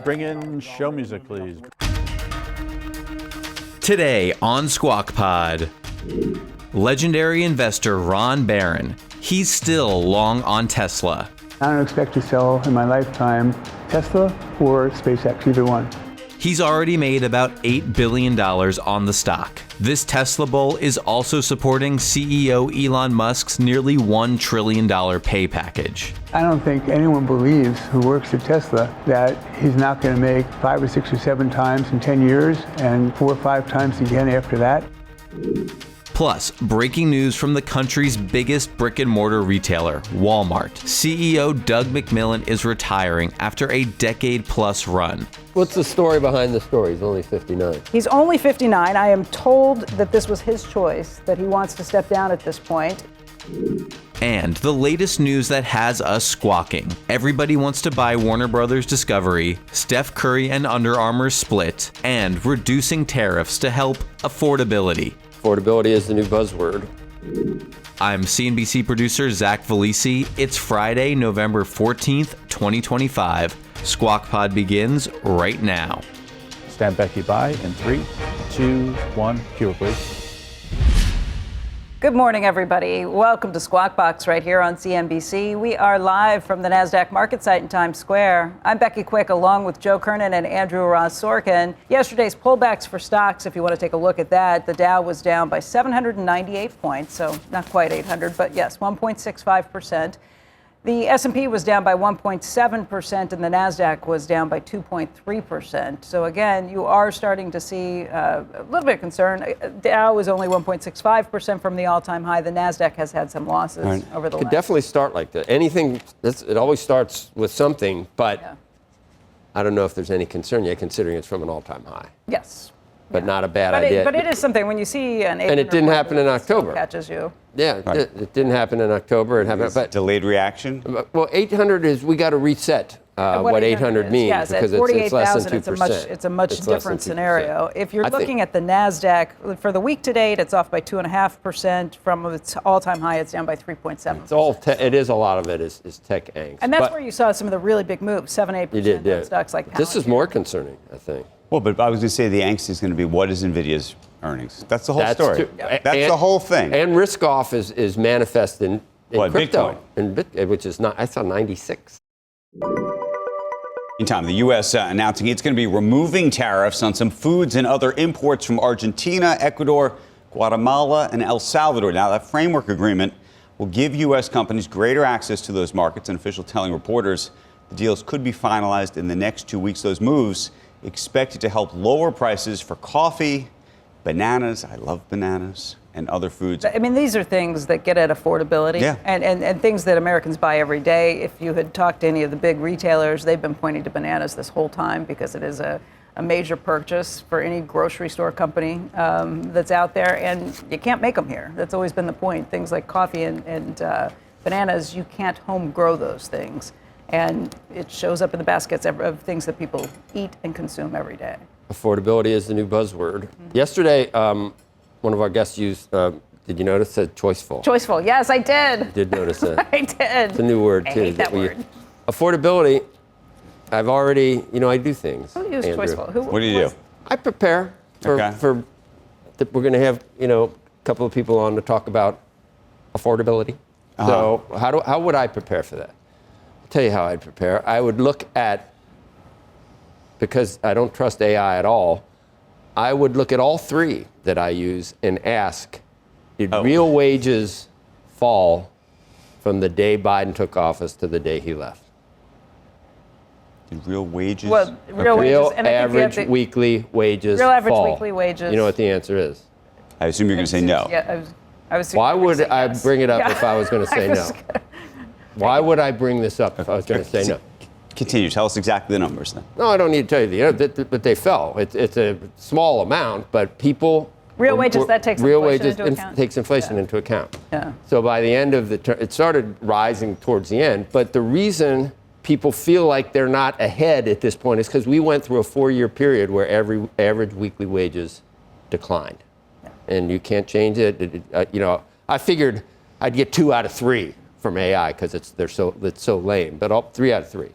Bring in show music, please. Today on Squawk Pod, legendary investor Ron Barron. He's still long on Tesla. I don't expect to sell in my lifetime Tesla or SpaceX, either one. He's already made about $8 billion on the stock. This Tesla bull is also supporting CEO Elon Musk's nearly $1 trillion pay package. I don't think anyone believes who works at Tesla that he's not going to make 5 or 6 or 7 times in 10 years and 4 or 5 times again after that. Plus, breaking news from the country's biggest brick-and-mortar retailer, Walmart. CEO Doug McMillon is retiring after a decade-plus run. What's the story behind the story? He's only 59. He's only 59. I am told that this was his choice, that he wants to step down at this point. And the latest news that has us squawking. Everybody wants to buy Warner Brothers Discovery, Steph Curry and Under Armour split, and reducing tariffs to help affordability. Affordability is the new buzzword. I'm CNBC producer Zach Vallese. It's Friday, November 14th, 2025. Squawk Pod begins right now. Stand Becky by in 3, 2, 1. Cue, please. Good morning, everybody. Welcome to Squawk Box right here on CNBC. We are live from the NASDAQ market site in Times Square. I'm Becky Quick, along with Joe Kernen and Andrew Ross Sorkin. Yesterday's pullbacks for stocks, if you want to take a look at that, the Dow was down by 798 points, so not quite 800, but yes, 1.65%. The S&P was down by 1.7%, and the NASDAQ was down by 2.3%. So again, you are starting to see a little bit of concern. Dow is only 1.65% from the all-time high. The NASDAQ has had some losses over the last. Could definitely start like that. Anything, it always starts with something, but yeah. I don't know if there's any concern yet, considering it's from an all-time high. Yes. But not a bad idea. But it is something when you see an 800 and it didn't happen in October. Catches you. Yeah, right. It didn't happen in October. It happened, but delayed reaction. Well, 800 is we got to reset what 800 means, yes, because at it's less than 2%. It's a much different scenario. If you're looking at the NASDAQ for the week to date, it's off by 2.5% from its all-time high. It's down by 3.7%. It's all it is. A lot of it is tech angst. And that's where you saw some of the really big moves, 7-8% on stocks like. This is more concerning, I think. Well, but I was going to say the angst is going to be what is NVIDIA's earnings. That's the whole story. That's the whole thing. And risk off is manifest in crypto, Bitcoin. Which is not. I saw 96. Meantime, the U.S. Announcing it's going to be removing tariffs on some foods and other imports from Argentina, Ecuador, Guatemala, and El Salvador. Now, that framework agreement will give U.S. companies greater access to those markets, and officials telling reporters the deals could be finalized in the next 2 weeks. Those moves expected to help lower prices for coffee, bananas, I love bananas, and other foods. I mean, these are things that get at affordability and things that Americans buy every day. If you had talked to any of the big retailers, they've been pointing to bananas this whole time because it is a major purchase for any grocery store company that's out there, and you can't make them here. That's always been the point. Things like coffee and bananas, you can't home grow those things. And it shows up in the baskets of things that people eat and consume every day. Affordability is the new buzzword. Mm-hmm. Yesterday, one of our guests used, did you notice, said choiceful? Choiceful, yes, I did. You did notice that. I did. It's a new word, too. I hate that word. Affordability, I've already, I do things. Who used choiceful? What do you do? I prepare we're going to have, a couple of people on to talk about affordability. Uh-huh. So how would I prepare for that? I'll tell you how I'd prepare. I would look at, because I don't trust AI at all, I would look at all three that I use and ask, did real wages fall from the day Biden took office to the day he left? Did real wages? Well, real average weekly wages fall. Real average weekly wages. You know what the answer is? I assume you're going to say no. Yeah, I was Why would I bring it up if I was going to say no? Why would I bring this up if I was going to say no? Continue. Tell us exactly the numbers then. No, I don't need to tell you but they fell. It's a small amount, but people. Real wages, that takes real inflation wages into account. Takes inflation into account. Yeah. So by the end of it started rising towards the end. But the reason people feel like they're not ahead at this point is because we went through a 4-year period where every average weekly wages declined. Yeah. And you can't change it. I figured I'd get 2 out of 3 from AI because it's so lame, but 3 out of 3.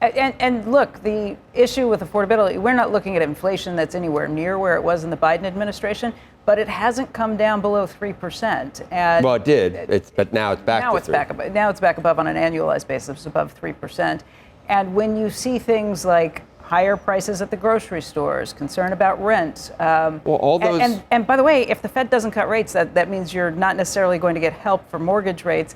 And look, the issue with affordability, we're not looking at inflation that's anywhere near where it was in the Biden administration, but it hasn't come down below 3%. And well, it did, but now it's back now to it's 3. back above, now it's back above on an annualized basis, above 3%. And when you see things like higher prices at the grocery stores, concern about rent. All those. And by the way, if the Fed doesn't cut rates, that means you're not necessarily going to get help for mortgage rates.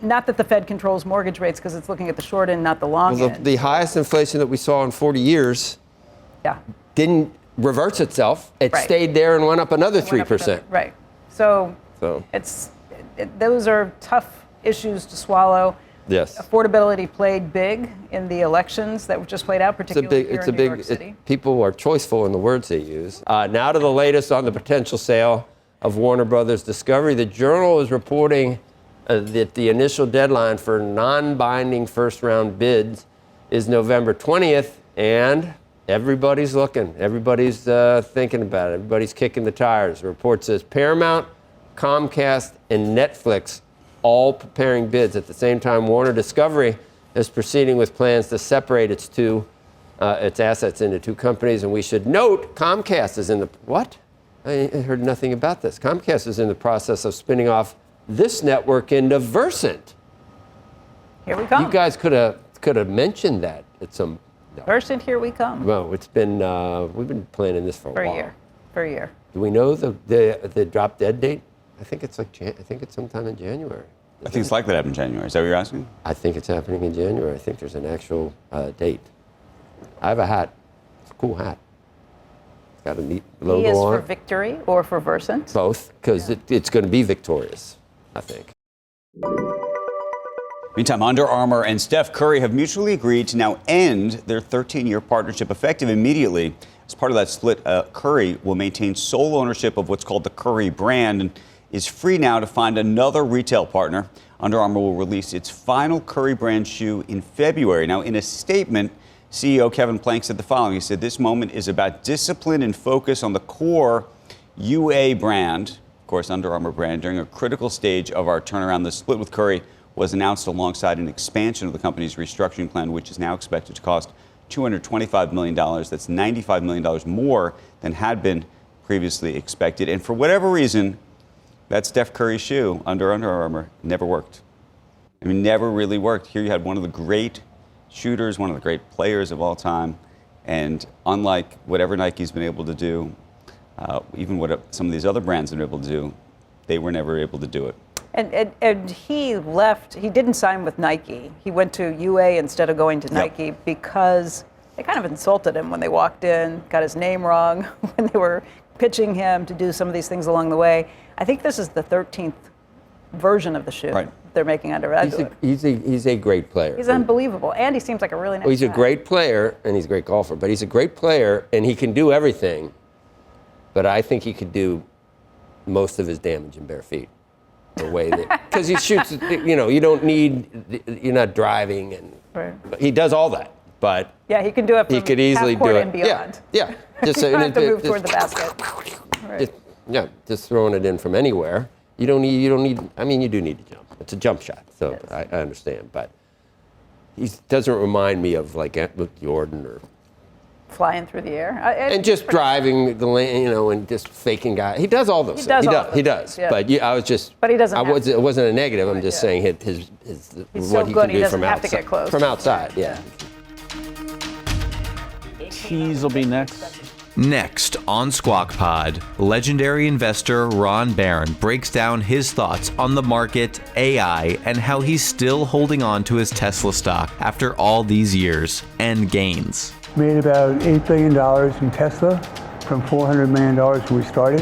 Not that the Fed controls mortgage rates because it's looking at the short end, not the long end. The highest inflation that we saw in 40 years didn't reverse itself. It stayed there and went up another 3%. Right. So those are tough issues to swallow. Yes. Affordability played big in the elections that just played out, particularly here in New York City. People are choiceful in the words they use. Now to the latest on the potential sale of Warner Brothers Discovery. The Journal is reporting that the initial deadline for non-binding first-round bids is November 20th, and everybody's looking. Everybody's thinking about it. Everybody's kicking the tires. The report says Paramount, Comcast, and Netflix all preparing bids. At the same time, Warner Discovery is proceeding with plans to separate its assets into 2 companies. And we should note, Comcast is in the... What? I heard nothing about this. Comcast is in the process of spinning off this network into Versant. Here we come. You guys could have mentioned that at some... No. Versant, here we come. Well, it's been... we've been planning this for a while. For a year. Do we know the drop dead date? I think it's sometime in January. I think it's likely to happen in January. Is that what you're asking? I think it's happening in January. I think there's an actual date. I have a hat. It's a cool hat. It's got a neat logo on it. Is for Victory or for Versant? Both, because it's going to be victorious, I think. Meantime, Under Armour and Steph Curry have mutually agreed to now end their 13-year partnership effective immediately. As part of that split, Curry will maintain sole ownership of what's called the Curry brand and is free now to find another retail partner. Under Armour will release its final Curry brand shoe in February. Now, in a statement, CEO Kevin Plank said the following. He said, "This moment is about discipline and focus on the core UA brand," of course, Under Armour brand, during a critical stage of our turnaround. The split with Curry was announced alongside an expansion of the company's restructuring plan, which is now expected to cost $225 million. That's $95 million more than had been previously expected. And for whatever reason, that Steph Curry shoe under Armour never worked. I mean, never really worked. Here you had one of the great shooters, one of the great players of all time. And unlike whatever Nike's been able to do, even what some of these other brands have been able to do, they were never able to do it. And he left, he didn't sign with Nike. He went to UA instead of going to Nike because they kind of insulted him when they walked in, got his name wrong when they were pitching him to do some of these things along the way. I think this is the 13th version of the shoe they're making under it. He's a great player. He's unbelievable. And he seems like a really nice guy. He's a great player, and he's a great golfer, but he's a great player, and he can do everything. But I think he could do most of his damage in bare feet. The way that, because he shoots, you don't need, you're not driving, and he does all that. But yeah, he can do it. From he could easily do it and beyond. Yeah. Just you don't have to move toward the basket. Just throwing it in from anywhere. You don't need. I mean, you do need to jump. It's a jump shot, so I understand. But he doesn't remind me of like Jordan or flying through the air and just driving the lane, and just faking guys. He does all those things. He does. Yeah. But I was just. But he doesn't. It wasn't a negative. I'm just saying his He's what so he good, can do from have outside. To get close. From outside, yeah. Tease will be next. Next on Squawk Pod, legendary investor Ron Barron breaks down his thoughts on the market, AI, and how he's still holding on to his Tesla stock after all these years and gains. Made about $8 billion in Tesla from $400 million when we started.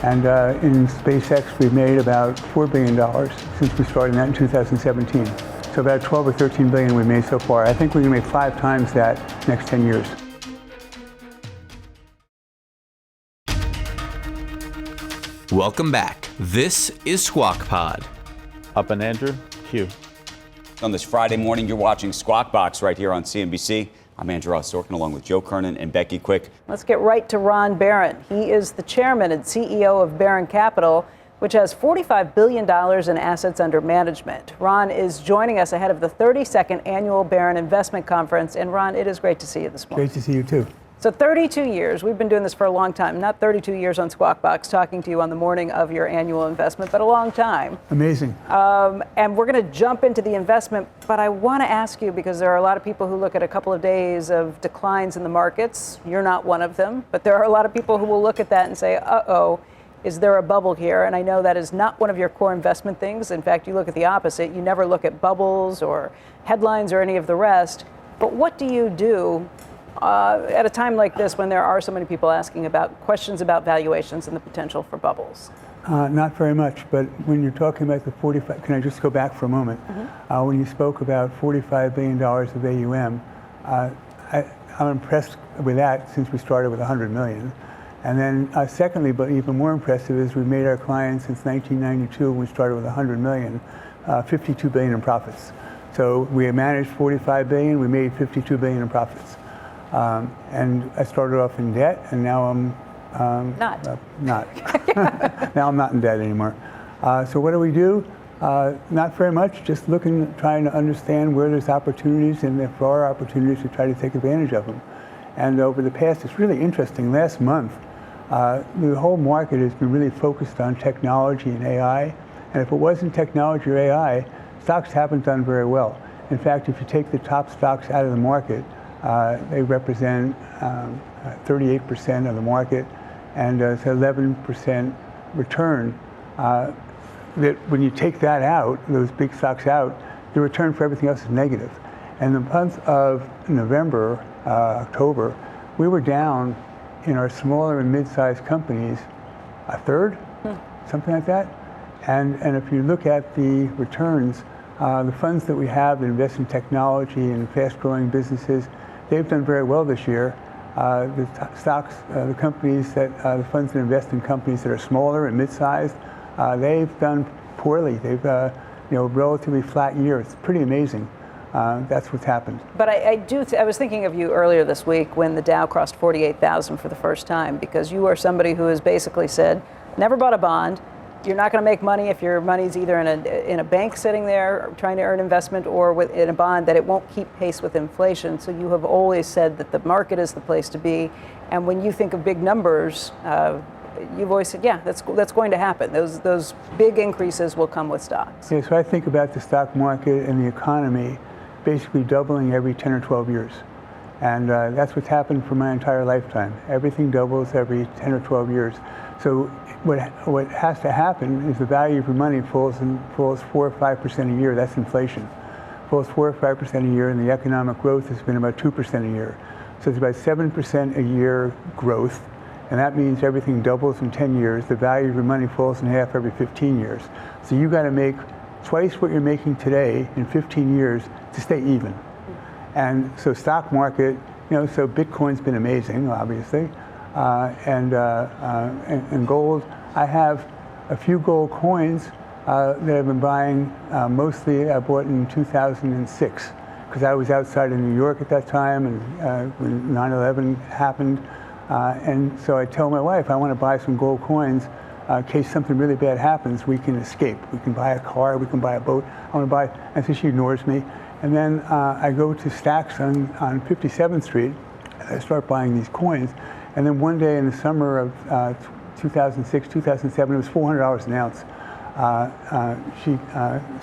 And in SpaceX, we've made about $4 billion since we started that in 2017. So about 12 or 13 billion we've made so far. I think we're going to make 5 times that next 10 years. Welcome back. This is Squawk Pod. Up and Andrew, Q. On this Friday morning, you're watching Squawk Box right here on CNBC. I'm Andrew Sorkin along with Joe Kernen and Becky Quick. Let's get right to Ron Barron. He is the chairman and CEO of Barron Capital. which has $45 billion in assets under management. Ron is joining us ahead of the 32nd Annual Barron Investment Conference. And Ron, it is great to see you this morning. Great to see you too. So 32 years, we've been doing this for a long time, not 32 years on Squawk Box, talking to you on the morning of your annual investment, but a long time. Amazing. And we're going to jump into the investment, but I want to ask you, because there are a lot of people who look at a couple of days of declines in the markets. You're not one of them, but there are a lot of people who will look at that and say, uh-oh, is there a bubble here? And I know that is not one of your core investment things. In fact, you look at the opposite. You never look at bubbles or headlines or any of the rest. But what do you do at a time like this when there are so many people asking about questions about valuations and the potential for bubbles? Not very much, but when you're talking about the 45, can I just go back for a moment? Mm-hmm. When you spoke about $45 billion of AUM, I'm impressed with that since we started with 100 million. And then secondly, but even more impressive, is we've made our clients since 1992, when we started with 100 million, 52 billion in profits. So we managed 45 billion, we made 52 billion in profits. And I started off in debt, and now I'm not. Now I'm not in debt anymore. So what do? Not very much. Just trying to understand where there's opportunities, and if there are opportunities, to try to take advantage of them. And over the past, it's really interesting. Last month, the whole market has been really focused on technology and AI. And if it wasn't technology or AI, stocks haven't done very well. In fact, if you take the top stocks out of the market, they represent 38% of the market, and it's 11% return. That when you take that out, those big stocks out, the return for everything else is negative. And the month of November, October, we were down in our smaller and mid-sized companies a third, something like that. And if you look at the returns, the funds that we have that invest in technology and fast-growing businesses, they've done very well this year. The stocks, the companies that, the funds that invest in companies that are smaller and mid-sized, they've done poorly. They've, relatively flat year. It's pretty amazing. That's what's happened. But I was thinking of you earlier this week when the Dow crossed 48,000 for the first time, because you are somebody who has basically said, never bought a bond. You're not going to make money if your money's either in a bank sitting there trying to earn investment, or in a bond, that it won't keep pace with inflation. So you have always said that the market is the place to be. And when you think of big numbers, you've always said, yeah, that's going to happen. Those big increases will come with stocks. Yeah, so I think about the stock market and the economy basically doubling every 10 or 12 years. And that's what's happened for my entire lifetime. Everything doubles every 10 or 12 years. So what has to happen is the value of your money falls 4 or 5% a year. That's inflation. Falls 4 or 5% a year, and the economic growth has been about 2% a year. So it's about 7% a year growth, and that means everything doubles in 10 years. The value of your money falls in half every 15 years. So you got to make twice what you're making today in 15 years to stay even. And so stock market, so Bitcoin's been amazing, obviously, and gold. I have a few gold coins that I've been buying. Mostly I bought in 2006, because I was outside of New York at that time, and when 9/11 happened. And so I tell my wife, I want to buy some gold coins in case something really bad happens. We can escape. We can buy a car. We can buy a boat. I want to buy. And so she ignores me. And then I go to Stacks on 57th Street. And I start buying these coins. And then one day in the summer of 2006, 2007, it was $400 an ounce. She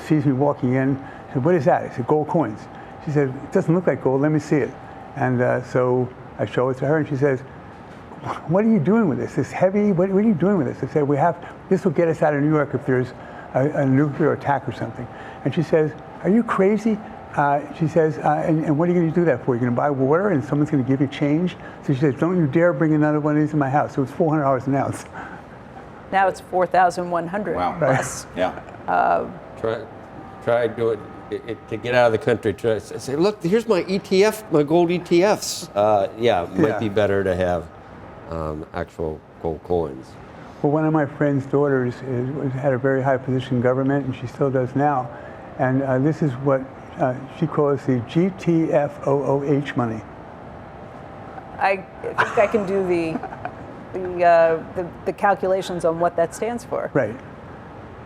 sees me walking in. She said, "What is that?" I said, "Gold coins." She said, "It doesn't look like gold. Let me see it." And so I show it to her, and she says, "What are you doing with this? It's heavy. What are you doing with this?" I said, "This will get us out of New York if there's a nuclear attack or something." And she says, "Are you crazy?" She says, and what are you going to do that for? You're going to buy water and someone's going to give you change? So she says, "Don't you dare bring another one of these in my house." So it's $400 an ounce. Now it's 4,100 plus. Yeah. Try do it to get out of the country. Try say, "Look, here's my ETF, my gold ETFs." Might be better to have actual gold coins. Well, one of my friend's daughters had a very high position in government, and she still does now. And this is what she calls the GTFOOH money. I think I can do the calculations on what that stands for. Right.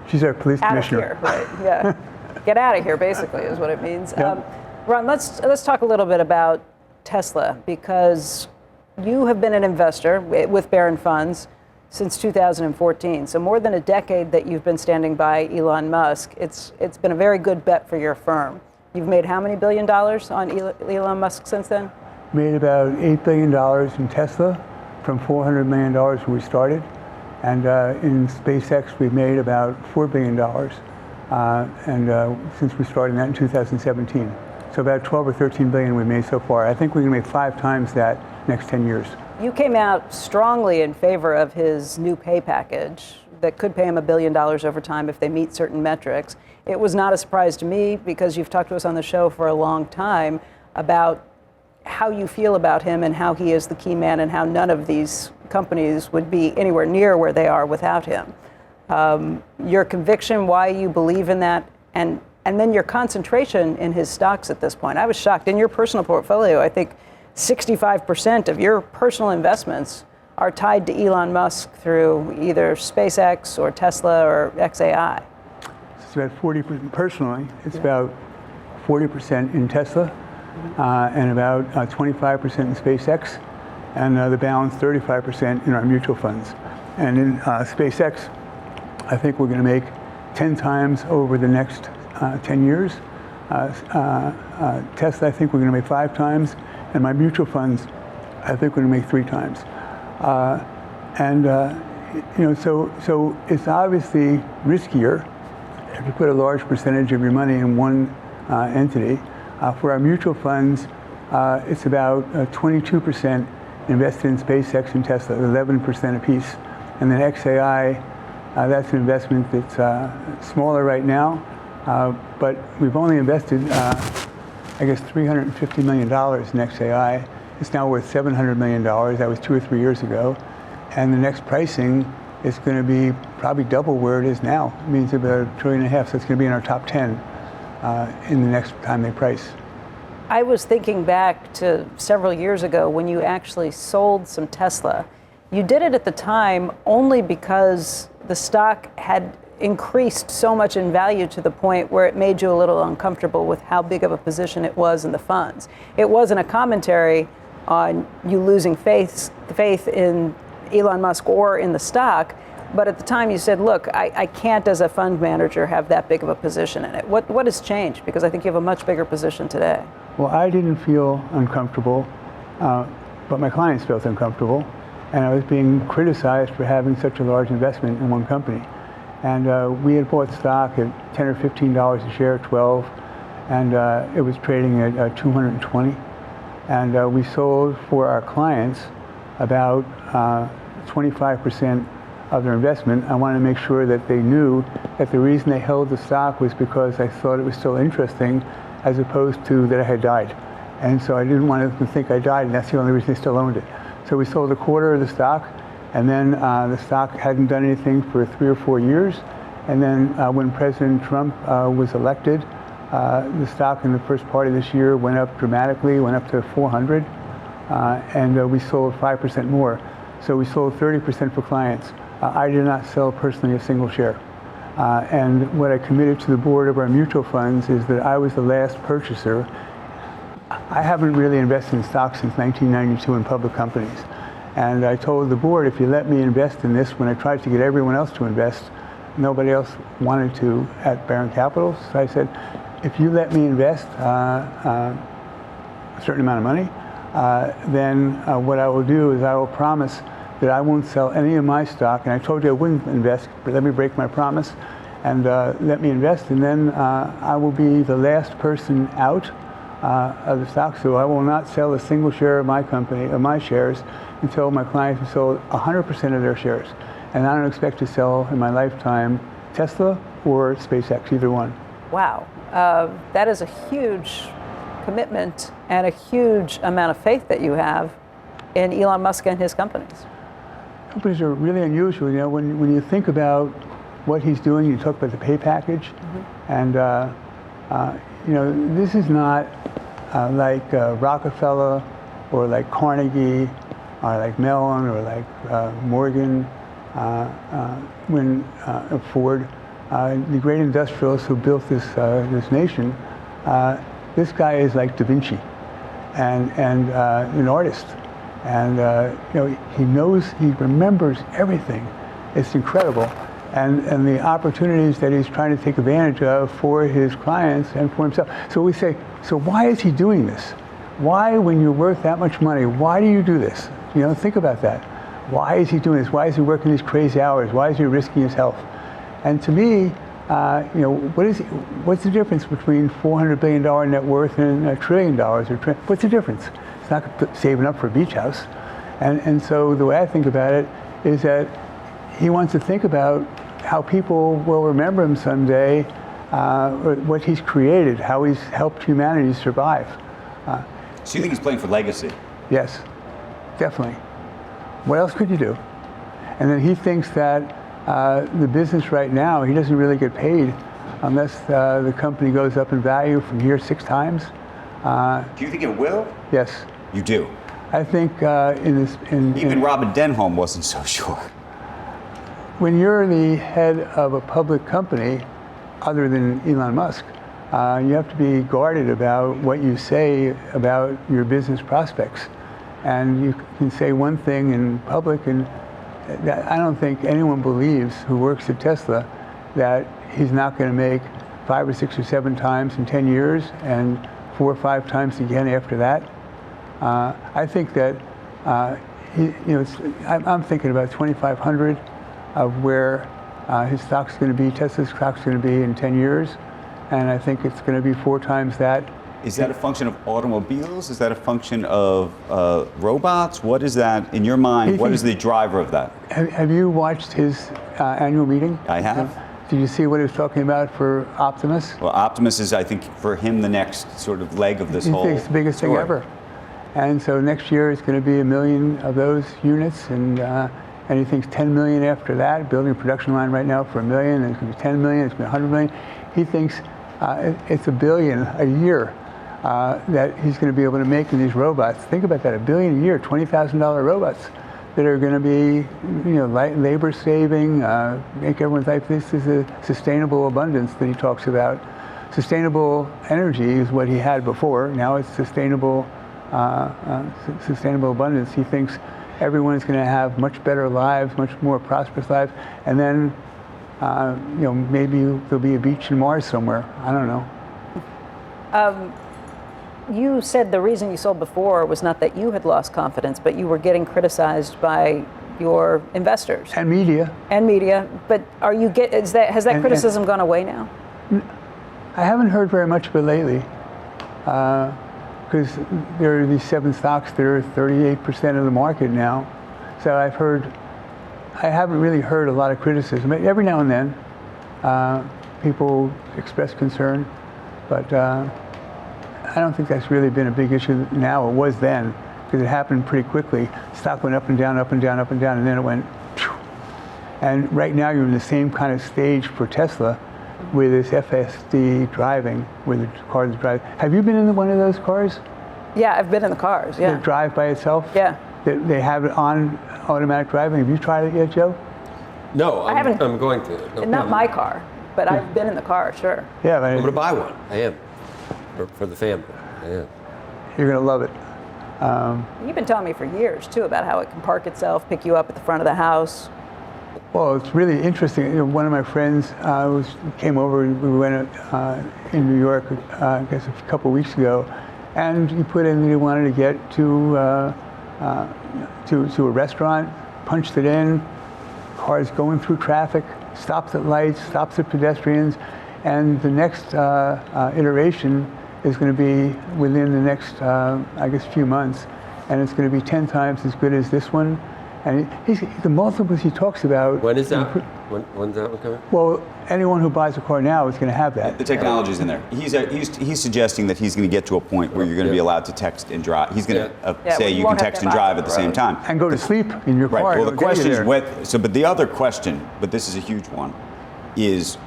She's our police commissioner. Out of here, right? Yeah. Get out of here, basically, is what it means. Yep. Ron, let's talk a little bit about Tesla, because you have been an investor with Barron Funds since 2014. So more than a decade that you've been standing by Elon Musk. It's been a very good bet for your firm. You've made how many $1 billion on Elon Musk since then? Made about $8 billion in Tesla from $400 million when we started. And in SpaceX, we've made about $4 billion since we started that in 2017. So about 12 or 13 billion we made so far. I think we're going to make 5 times that next 10 years. You came out strongly in favor of his new pay package that could pay him $1 billion over time if they meet certain metrics. It was not a surprise to me because you've talked to us on the show for a long time about how you feel about him and how he is the key man and how none of these companies would be anywhere near where they are without him. Your conviction, why you believe in that, and then your concentration in his stocks at this point. I was shocked. In your personal portfolio, I think 65% of your personal investments are tied to Elon Musk through either SpaceX or Tesla or XAI. It's about 40% personally. It's about 40% in Tesla and about 25% in SpaceX, and the balance 35% in our mutual funds. And in SpaceX, I think we're going to make 10 times over the next 10 years. Tesla, I think we're going to make 5 times. And my mutual funds, I think we're going to make 3 times. So it's obviously riskier if you put a large percentage of your money in one entity. For our mutual funds, it's about 22% invested in SpaceX and Tesla, 11% apiece. And then XAI, that's an investment that's smaller right now, but we've only invested, I guess, $350 million in XAI. It's now worth $700 million. That was 2 or 3 years ago. And the next pricing is going to be probably double where it is now. It means about $1.5 trillion, so it's going to be in our top 10 in the next time they price. I was thinking back to several years ago when you actually sold some Tesla. You did it at the time only because the stock had increased so much in value to the point where it made you a little uncomfortable with how big of a position it was in the funds. It wasn't a commentary on you losing faith in Elon Musk or in the stock, but at the time you said, look, I can't as a fund manager have that big of a position in it. What has changed? Because I think you have a much bigger position today. Well, I didn't feel uncomfortable, but my clients felt uncomfortable, and I was being criticized for having such a large investment in one company. And we had bought stock at $10 or $15 a share, 12, and it was trading at 220. And we sold for our clients about 25% of their investment. I wanted to make sure that they knew that the reason they held the stock was because I thought it was still interesting, as opposed to that I had died. And so I didn't want them to think I died, and that's the only reason they still owned it. So we sold a quarter of the stock, and then the stock hadn't done anything for 3 or 4 years. And then when President Trump was elected, the stock in the first part of this year went up dramatically, went up to 400, and we sold 5% more. So we sold 30% for clients. I did not sell personally a single share. And what I committed to the board of our mutual funds is that I was the last purchaser. I haven't really invested in stocks since 1992 in public companies. And I told the board, if you let me invest in this, when I tried to get everyone else to invest, nobody else wanted to at Barron Capital. So I said, if you let me invest a certain amount of money, then what I will do is I will promise that I won't sell any of my stock. And I told you I wouldn't invest, but let me break my promise and let me invest. And then I will be the last person out of the stock. So I will not sell a single share of my company, of my shares, until my clients have sold 100% of their shares. And I don't expect to sell in my lifetime Tesla or SpaceX, either one. Wow. That is a huge commitment and a huge amount of faith that you have in Elon Musk and his companies. Companies are really unusual. You know, when you think about what he's doing, you talk about the pay package, and you know, this is not like Rockefeller or like Carnegie or like Mellon or like Morgan, when Ford. the great industrialists who built this nation, this guy is like Da Vinci, and an artist, and he remembers everything. It's incredible, and the opportunities that he's trying to take advantage of for his clients and for himself. So we say, so why is he doing this? Why, when you're worth that much money, why do you do this? Think about that. Why is he doing this? Why is he working these crazy hours? Why is he risking his health? And to me, what's the difference between $400 billion net worth and $1 trillion? What's the difference? It's not saving up for a beach house. And so the way I think about it is that he wants to think about how people will remember him someday, what he's created, how he's helped humanity survive. So you think he's playing for legacy? Yes, definitely. What else could you do? And then he thinks that the business right now, he doesn't really get paid unless the company goes up in value from here 6 times. Do you think it will? Yes. You do? I think Even Robin Denholm wasn't so sure. When you're the head of a public company, other than Elon Musk, you have to be guarded about what you say about your business prospects. And you can say one thing in public, and I don't think anyone believes who works at Tesla that he's not going to make 5 or 6 or 7 times in 10 years and 4 or 5 times again after that. I think that I'm thinking about 2,500 of where his stock's going to be, Tesla's stock's going to be in 10 years, and I think it's going to be 4 times that. Is that a function of automobiles? Is that a function of robots? What is that, in your mind, what is the driver of that? Have you watched his annual meeting? I have. Did you see what he was talking about for Optimus? Well, Optimus is, I think, for him, the next sort of leg of this whole It's the biggest thing ever. And so next year it's going to be 1 million of those units, and he thinks 10 million after that, building a production line right now for 1 million, and it's going to be 10 million, it's going to be 100 million. He thinks it's $1 billion a year that he's going to be able to make in these robots. Think about that, $1 billion a year, $20,000 robots that are going to be, labor saving, make everyone's life. This is a sustainable abundance that he talks about. Sustainable energy is what he had before. Now it's sustainable abundance. He thinks everyone's going to have much better lives, much more prosperous lives, and then maybe there'll be a beach in Mars somewhere. I don't know. You said the reason you sold before was not that you had lost confidence, but you were getting criticized by your investors and media. But has that criticism gone away now? I haven't heard very much of it lately, because there are these 7 stocks that are 38% of the market now. So I haven't really heard a lot of criticism. Every now and then, people express concern, but I don't think that's really been a big issue now. It was then, because it happened pretty quickly. Stock went up and down, up and down, up and down, and then it went. Phew. And right now you're in the same kind of stage for Tesla with this FSD driving, with the cars drive. Have you been in one of those cars? Yeah, I've been in the cars, yeah. That drive by itself? Yeah. They have it on automatic driving. Have you tried it yet, Joe? No, I haven't. I'm going to. No. Not my car, but I've been in the car, sure. Yeah, I'm going to buy one. I am. For the family. Yeah. You're going to love it. You've been telling me for years, too, about how it can park itself, pick you up at the front of the house. Well, it's really interesting. One of my friends came over. We went in New York, I guess a couple of weeks ago, and he put in that he wanted to get to a restaurant, punched it in, cars going through traffic, stops at lights, stops at pedestrians, and the next iteration is going to be within the next, I guess, few months, and it's going to be 10 times as good as this one. And the multiples he talks about. When is that? When's that one coming? Well, anyone who buys a car now is going to have that. The technology's in there. He's suggesting that he's going to get to a point where you're going to be allowed to text and drive. He's going to say you can text and drive at the same time. And go to sleep in your car. Right. Well, the question is but the other question, but this is a huge one, is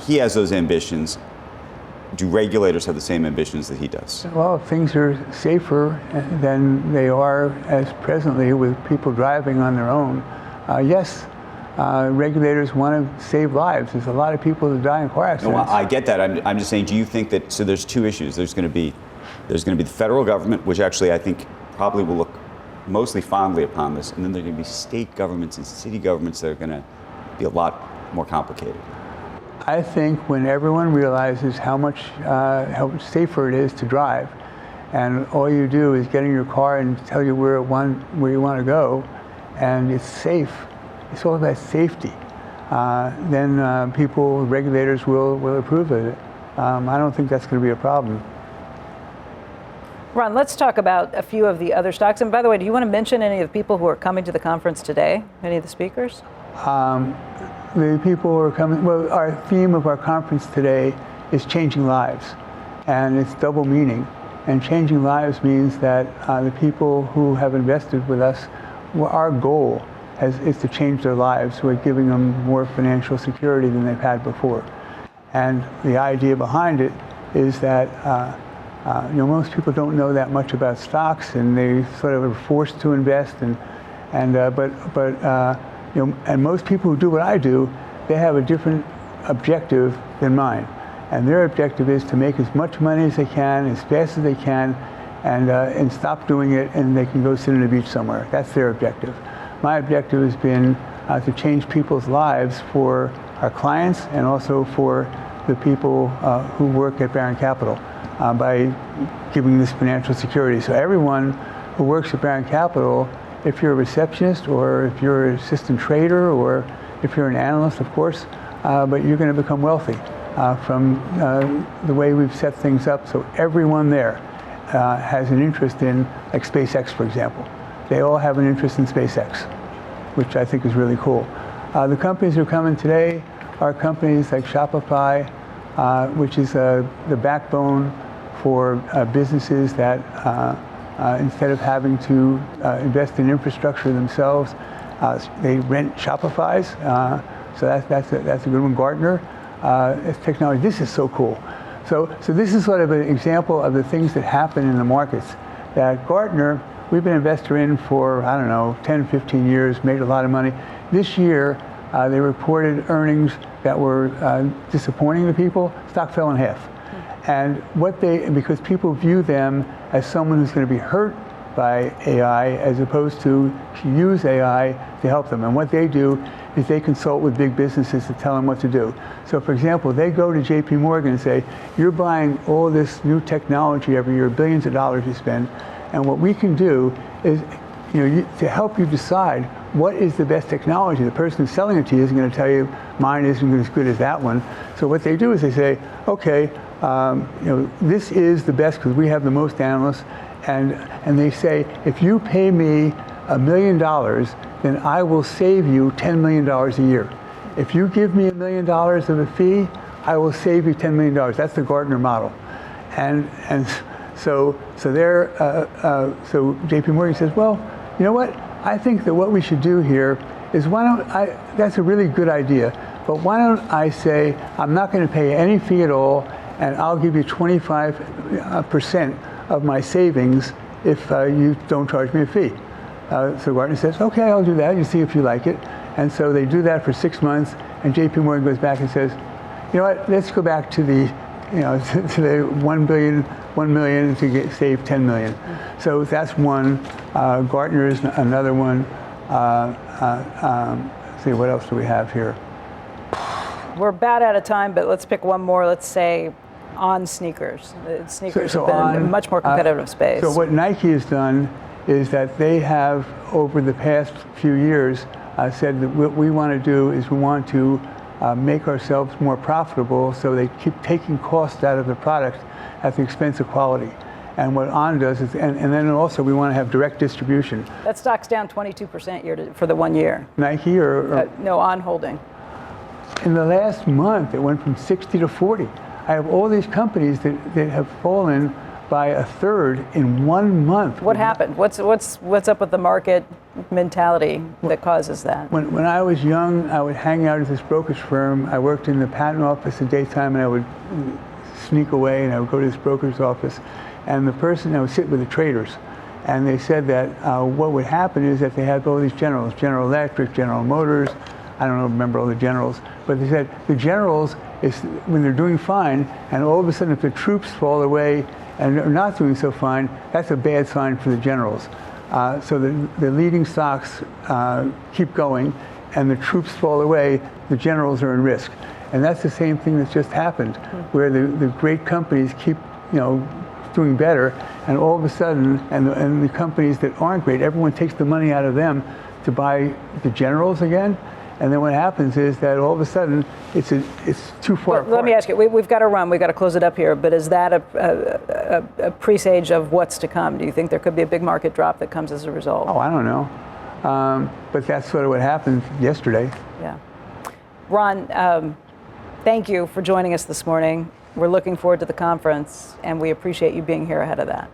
he has those ambitions. Do regulators have the same ambitions that he does? Well, things are safer than they are as presently with people driving on their own. Yes, regulators want to save lives. There's a lot of people that die in car accidents. No, I get that. I'm just saying, do you think that, so there's two issues. There's going to be the federal government, which actually I think probably will look mostly fondly upon this, and then there are going to be state governments and city governments that are going to be a lot more complicated. I think when everyone realizes how much safer it is to drive, and all you do is get in your car and tell you where you want to go, and it's safe. It's all about safety. Then regulators will approve of it. I don't think that's going to be a problem. Ron, let's talk about a few of the other stocks. And by the way, do you want to mention any of the people who are coming to the conference today? Any of the speakers? The people who are coming, well, our theme of our conference today is changing lives. And it's double meaning. And changing lives means that the people who have invested with us, our goal is to change their lives. We're giving them more financial security than they've had before. And the idea behind it is that most people don't know that much about stocks, and they sort of are forced to invest. And most people who do what I do, they have a different objective than mine. And their objective is to make as much money as they can, as fast as they can, and stop doing it, and they can go sit on the beach somewhere. That's their objective. My objective has been to change people's lives for our clients and also for the people who work at Barron Capital by giving this financial security. So everyone who works at Barron Capital, if you're a receptionist or if you're an assistant trader or if you're an analyst, of course, but you're going to become wealthy from the way we've set things up. So everyone there has an interest in, like SpaceX, for example. They all have an interest in SpaceX, which I think is really cool. The companies who are coming today are companies like Shopify, which is the backbone for businesses that instead of having to invest in infrastructure themselves, they rent Shopify's. So that's a good one. Gartner, it's technology. This is so cool. So this is sort of an example of the things that happen in the markets. That Gartner, we've been an investor in for, 10, 15 years, made a lot of money. This year, they reported earnings that were disappointing to people. Stock fell in half. And because people view them as someone who's going to be hurt by AI as opposed to use AI to help them. And what they do is they consult with big businesses to tell them what to do. So for example, they go to JP Morgan and say, you're buying all this new technology every year, billions of dollars you spend. And what we can do is, to help you decide what is the best technology. The person who's selling it to you isn't going to tell you mine isn't as good as that one. So what they do is they say, okay, this is the best because we have the most analysts. And they say, if you pay me $1 million, then I will save you $10 million a year. If you give me $1 million of a fee, I will save you $10 million. That's the Gartner model. So JP Morgan says, well, you know what? I think that what we should do here is that's a really good idea, but why don't I say, I'm not going to pay any fee at all, and I'll give you 25% of my savings if you don't charge me a fee. So Gartner says, okay, I'll do that. You see if you like it. And so they do that for 6 months, and JP Morgan goes back and says, you know what, let's go back to the to the 1 million to save 10 million. So that's one. Gartner is another one. Let's see, what else do we have here? We're about out of time, but let's pick one more. Let's say on sneakers. Sneakers have been a much more competitive space. So what Nike has done is that they have, over the past few years, said that what we want to do is we want to make ourselves more profitable, so they keep taking costs out of the product at the expense of quality. And what On does is, and then also we want to have direct distribution. That stock's down 22% for the 1 year. Nike or no, On Holding. In the last month, it went from 60 to 40. I have all these companies that have fallen by a third in 1 month. What happened? What's up with the market mentality that causes that? When I was young, I would hang out at this brokerage firm. I worked in the patent office at daytime, and I would sneak away, and I would go to this broker's office. And I would sit with the traders. And they said that what would happen is that they had all these generals, General Electric, General Motors, I don't remember all the generals, but they said the generals is when they're doing fine, and all of a sudden if the troops fall away and are not doing so fine, that's a bad sign for the generals. So the leading stocks keep going, and the troops fall away, the generals are in risk. And that's the same thing that's just happened, where the great companies keep, doing better, and all of a sudden, and the companies that aren't great, everyone takes the money out of them to buy the generals again. And then what happens is that all of a sudden it's too far apart. Let me ask you, we've got to run, we've got to close it up here, but is that a presage of what's to come? Do you think there could be a big market drop that comes as a result? Oh, I don't know. But that's sort of what happened yesterday. Yeah. Ron, thank you for joining us this morning. We're looking forward to the conference, and we appreciate you being here ahead of that.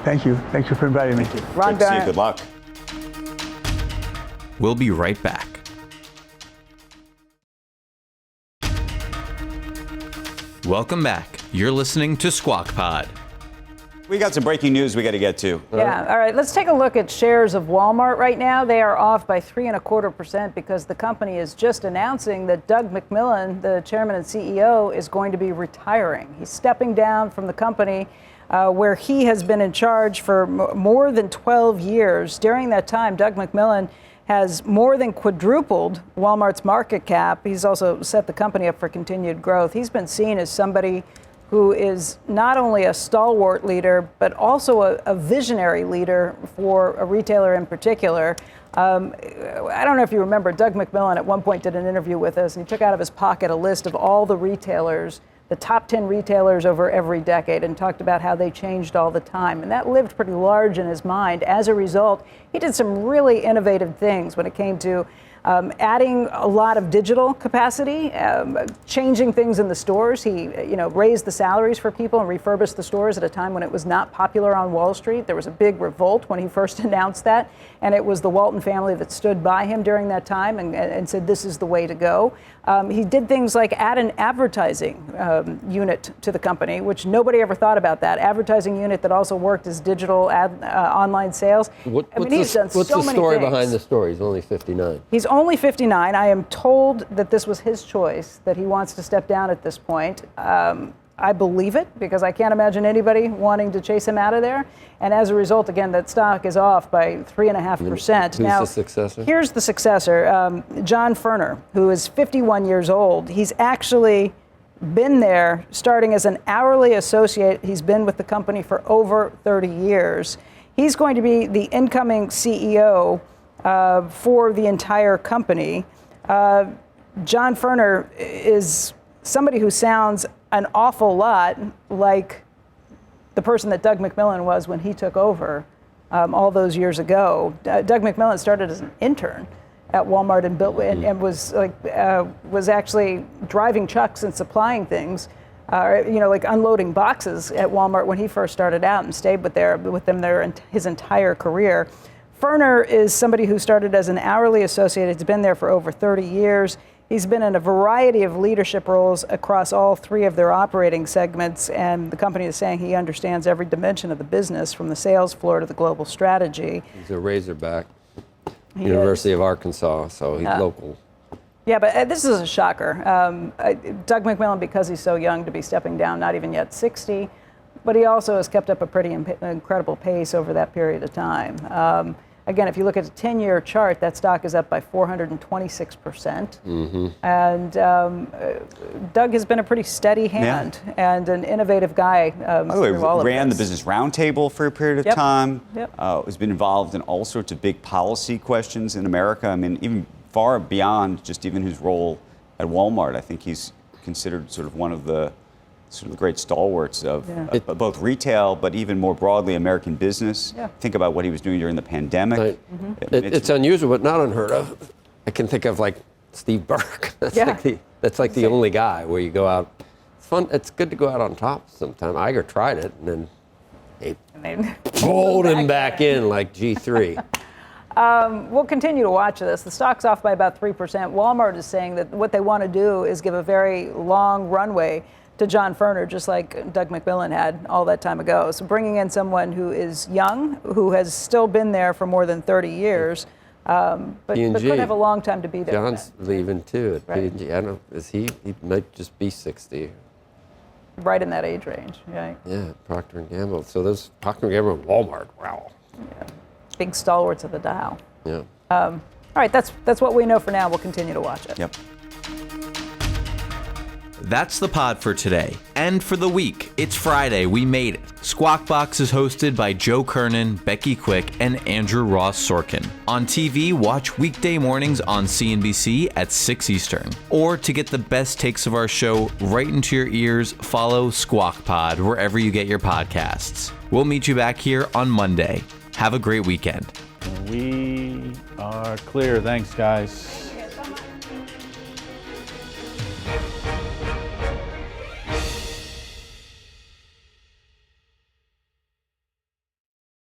Thank you. Thank you for inviting me. Thank you. Ron Good to see you. Barron. Good luck. We'll be right back. Welcome back. You're listening to Squawk Pod. We got some breaking news we got to get to. Yeah, all right, let's take a look at shares of Walmart right now. They are off by 3.25% because the company is just announcing that Doug McMillon, the chairman and CEO, is going to be retiring. He's stepping down from the company where he has been in charge for more than 12 years. During that time, Doug McMillon has more than quadrupled Walmart's market cap. He's also set the company up for continued growth. He's been seen as somebody who is not only a stalwart leader, but also a visionary leader for a retailer in particular. I don't know if you remember, Doug McMillon at one point did an interview with us, and he took out of his pocket a list of all the retailers, the top 10 retailers over every decade, and talked about how they changed all the time. And that lived pretty large in his mind. As a result, he did some really innovative things when it came to adding a lot of digital capacity, changing things in the stores. He, raised the salaries for people and refurbished the stores at a time when it was not popular on Wall Street. There was a big revolt when he first announced that, and it was the Walton family that stood by him during that time and said this is the way to go. He did things like add an advertising unit to the company, which nobody ever thought about that. Advertising unit that also worked as digital online sales. What's the story behind the story? He's only 59. He's only 59. I am told that this was his choice, that he wants to step down at this point. I believe it because I can't imagine anybody wanting to chase him out of there. And as a result, again, that stock is off by 3.5%. Who's the successor? Here's the successor, John Furner, who is 51 years old. He's actually been there starting as an hourly associate. He's been with the company for over 30 years. He's going to be the incoming CEO for the entire company. John Furner is somebody who sounds an awful lot like the person that Doug McMillon was when he took over all those years ago. Doug McMillon started as an intern at Walmart and built and was actually driving trucks and supplying things, like unloading boxes at Walmart when he first started out and stayed with them there his entire career. Furner is somebody who started as an hourly associate. He's been there for over 30 years. He's been in a variety of leadership roles across all three of their operating segments, and the company is saying he understands every dimension of the business, from the sales floor to the global strategy. He's a Razorback, University of Arkansas, so he's local. Yeah, but this is a shocker. Doug McMillon, because he's so young to be stepping down, not even yet 60, but he also has kept up a pretty incredible pace over that period of time. Again, if you look at a 10-year chart, that stock is up by 426%. Mm-hmm. And Doug has been a pretty steady hand and an innovative guy. By the way, ran the Business Roundtable for a period of time. Has been involved in all sorts of big policy questions in America. I mean, even far beyond just even his role at Walmart. I think he's considered sort of one of the great stalwarts of both retail, but even more broadly, American business. Yeah. Think about what he was doing during the pandemic. It's unusual, but not unheard of. I can think of like Steve Burke. That's like the only guy where you go out. It's fun. It's good to go out on top sometime. Iger tried it, and then they pulled him back in like G3. We'll continue to watch this. The stock's off by about 3%. Walmart is saying that what they want to do is give a very long runway to John Furner, just like Doug McMillon had all that time ago. So bringing in someone who is young, who has still been there for more than 30 years, But P&G. could have a long time to be there. John's leaving too at Right. P&G. I don't know. Is he? He might just be 60. Right in that age range. Right. Yeah, Procter & Gamble. So those Procter & Gamble and Walmart. Wow. Yeah. Big stalwarts of the Dow. Yeah. All right, that's what we know for now. We'll continue to watch it. Yep. That's the pod for today. And for the week. It's Friday. We made it. Squawk Box is hosted by Joe Kernen, Becky Quick, and Andrew Ross Sorkin. On TV, watch weekday mornings on CNBC at 6 Eastern. Or to get the best takes of our show right into your ears, follow Squawk Pod wherever you get your podcasts. We'll meet you back here on Monday. Have a great weekend. We are clear. Thanks, guys.